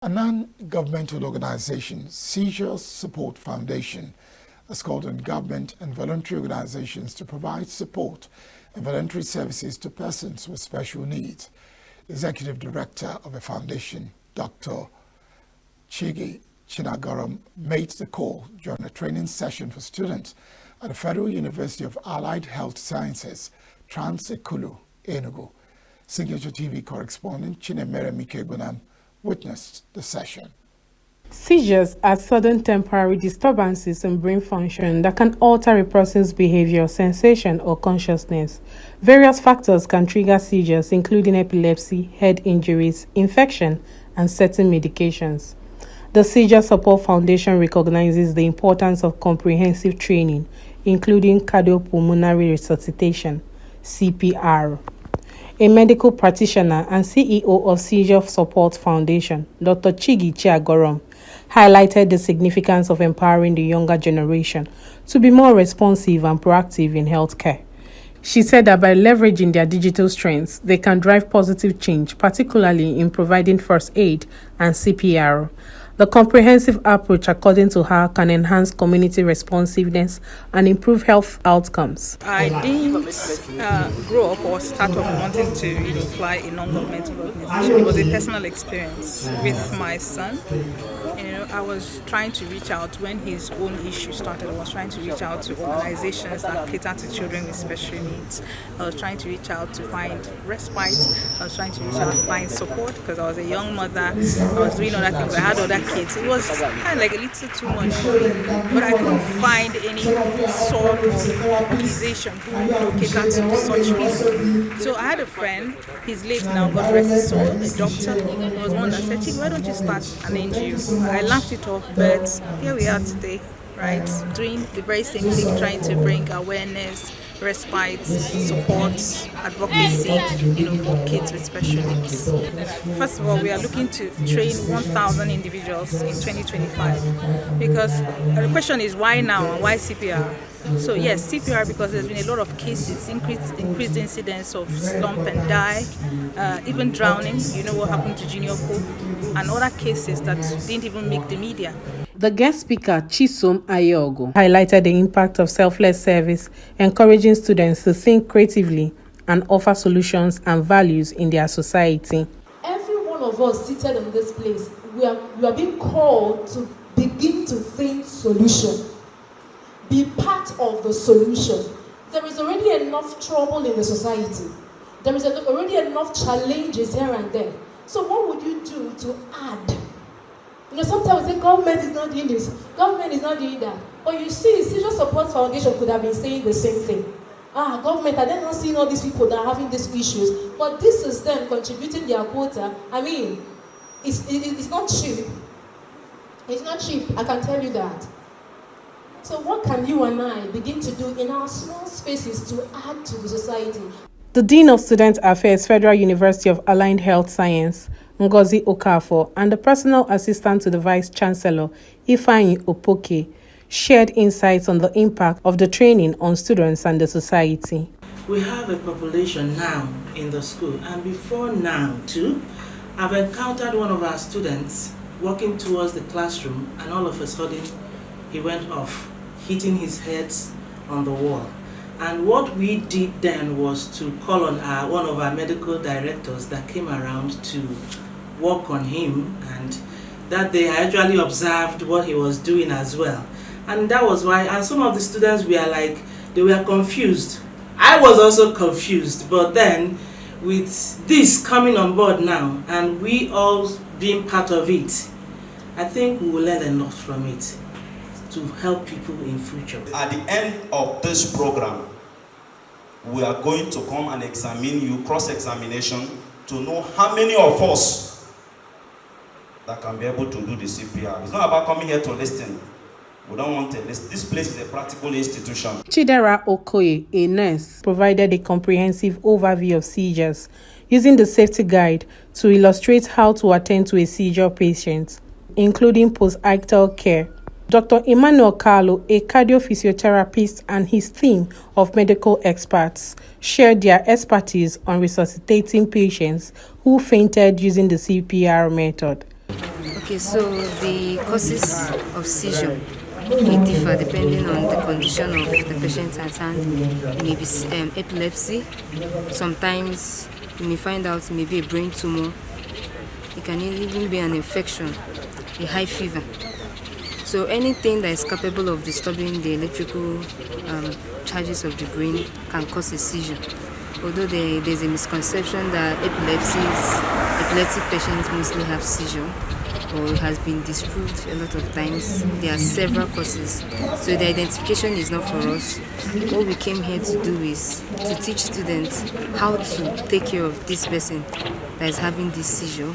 A non-governmental organization, Seizure Support Foundation, has called on government and voluntary organizations to provide support and voluntary services to persons with special needs. Executive Director of the foundation, Dr. Chigi Chinagoram, made the call during a training session for students at the Federal University of Allied Health Sciences, Trans-Ekulu, Enugu. Signature TV correspondent Chinemere Mikegunam witnessed the session. Seizures are sudden temporary disturbances in brain function that can alter a person's behavior, sensation, or consciousness. Various factors can trigger seizures, including epilepsy, head injuries, infection, and certain medications. The Seizure Support Foundation recognizes the importance of comprehensive training, including cardiopulmonary resuscitation, CPR. A medical practitioner and CEO of Seizure Support Foundation, Dr. Chigi Chiagorom, highlighted the significance of empowering the younger generation to be more responsive and proactive in healthcare. She said that by leveraging their digital strengths, they can drive positive change, particularly in providing first aid and CPR. The comprehensive approach, according to her, can enhance community responsiveness and improve health outcomes. I didn't grow up or start off wanting to fly a non-governmental organization. It was a personal experience with my son. I was trying to reach out when his own issue started. I was trying to reach out to organizations that cater to children with special needs. I was trying to reach out to find respite. I was trying to reach out to find support because I was a young mother. I was doing other things. I had other kids. It was kind of like a little too much for me, but I couldn't find any sort of organization who cater to such people. So I had a friend, he's late now, God rest his soul, a doctor. He was one that said, "Chigi, why don't you start an NGO?" I laughed it off, but here we are today, right? Doing the very same thing, trying to bring awareness, respite, support, advocacy, for kids with special needs. First of all, we are looking to train 1,000 individuals in 2025 because the question is why now and why CPR? So yes, CPR because there's been a lot of cases, increased incidence of slump and die, even drowning. You know what happened to Junior Pope, and other cases that didn't even make the media. The guest speaker, Chisom Ayogo, highlighted the impact of selfless service, encouraging students to think creatively and offer solutions and values in their society. Every one of us seated in this place, we are being called to begin to think solution. Be part of the solution. There is already enough trouble in the society. There is already enough challenges here and there. So what would you do to add? Sometimes we say government is not doing this, government is not doing that. But you see, Seizure Support Foundation could have been saying the same thing. Government, are they not seeing all these people that are having these issues? But this is them contributing their quota. I mean, it's not cheap. It's not cheap, I can tell you that. So what can you and I begin to do in our small spaces to add to the society? The Dean of Student Affairs, Federal University of Allied Health Science, Ngozi Okafor, and the personal assistant to the Vice Chancellor, Ifeanyi Opoke, shared insights on the impact of the training on students and the society. We have a population now in the school, and before now too, I've encountered one of our students walking towards the classroom, and all of a sudden he went off, hitting his head on the wall. And what we did then was to call on one of our medical directors that came around to work on him, and that they actually observed what he was doing as well. And that was why, and some of the students they were confused. I was also confused, but then with this coming on board now, and we all being part of it, I think we will learn a lot from it to help people in future. At the end of this program, we are going to come and examine you, cross-examination, to know how many of us that can be able to do the CPR. It's not about coming here to listen. We don't want to listen. This place is a practical institution. Chidera Okoye, a nurse, provided a comprehensive overview of seizures, using the safety guide to illustrate how to attend to a seizure patient, including post-ictal care. Dr. Emmanuel Carlo, a cardiophysiotherapist, and his team of medical experts shared their expertise on resuscitating patients who fainted using the CPR method. Okay, so the causes of seizure may differ depending on the condition of the patient at hand. It may be epilepsy. Sometimes you may find out it may be a brain tumor. It can even be an infection, a high fever. So anything that is capable of disturbing the electrical charges of the brain can cause a seizure. Although there's a misconception that epileptic patients mostly have seizure, or it has been disproved a lot of times. There are several causes. So the identification is not for us. What we came here to do is to teach students how to take care of this person that is having this seizure.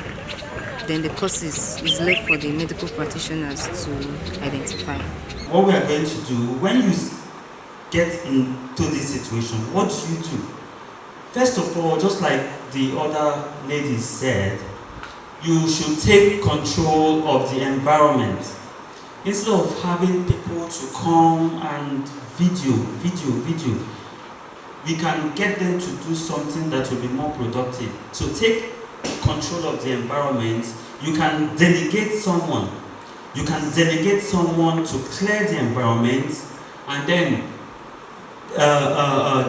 Then the causes is left for the medical practitioners to identify. What we are going to do, when you get into this situation, what do you do? First of all, just like the other ladies said, you should take control of the environment. Instead of having people to come and video, we can get them to do something that will be more productive. So take control of the environment. You can delegate someone. You can delegate someone to clear the environment and then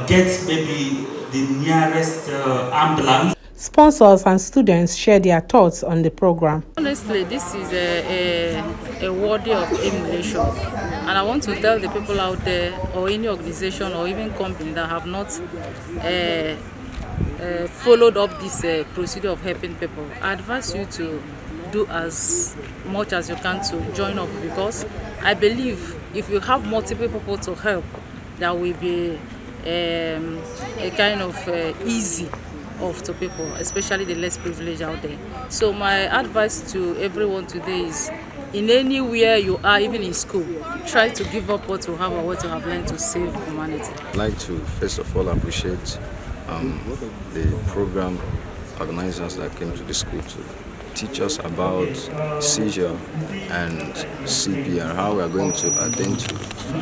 get maybe the nearest ambulance. Sponsors and students share their thoughts on the program. Honestly, this is a worthy of emulation, and I want to tell the people out there, or any organization or even company that have not followed up this procedure of helping people, I advise you to do as much as you can to join up, because I believe if you have multiple people to help, that will be a kind of easy off to people, especially the less privileged out there. So my advice to everyone today is, in anywhere you are, even in school, try to give up what you have or what you have learned to save humanity. I'd like to first of all appreciate the program organizers that came to the school to teach us about seizure and CPR, how we are going to attend to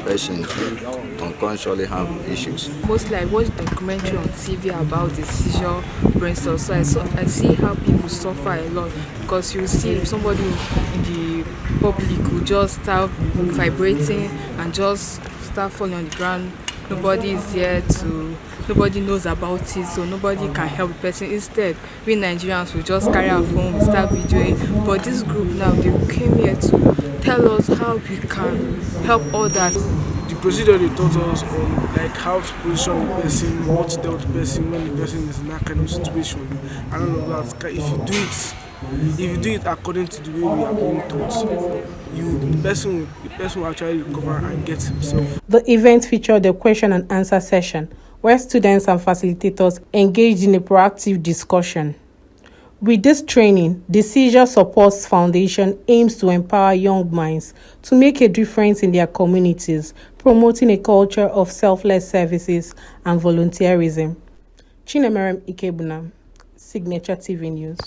patients who unconsciously have issues. Mostly I watched a documentary on TV about the seizure brain stuff, so I see how people suffer a lot, because you see if somebody in the public will just start vibrating and just start falling on the ground. Nobody is there nobody knows about it, so nobody can help the person. Instead, we Nigerians will just carry our phone, we start videoing. But this group now, they came here to tell us how we can help others. The procedure they taught us on like how to position the person, what to tell the person when the person is in that kind of situation, and all of that. If you do it according to the way we are being taught, the person will actually recover and get himself. The event featured a question and answer session where students and facilitators engaged in a proactive discussion. With this training, the Seizure Supports Foundation aims to empower young minds to make a difference in their communities, promoting a culture of selfless services and volunteerism. Chinemerem Ikebuna, Signature TV News.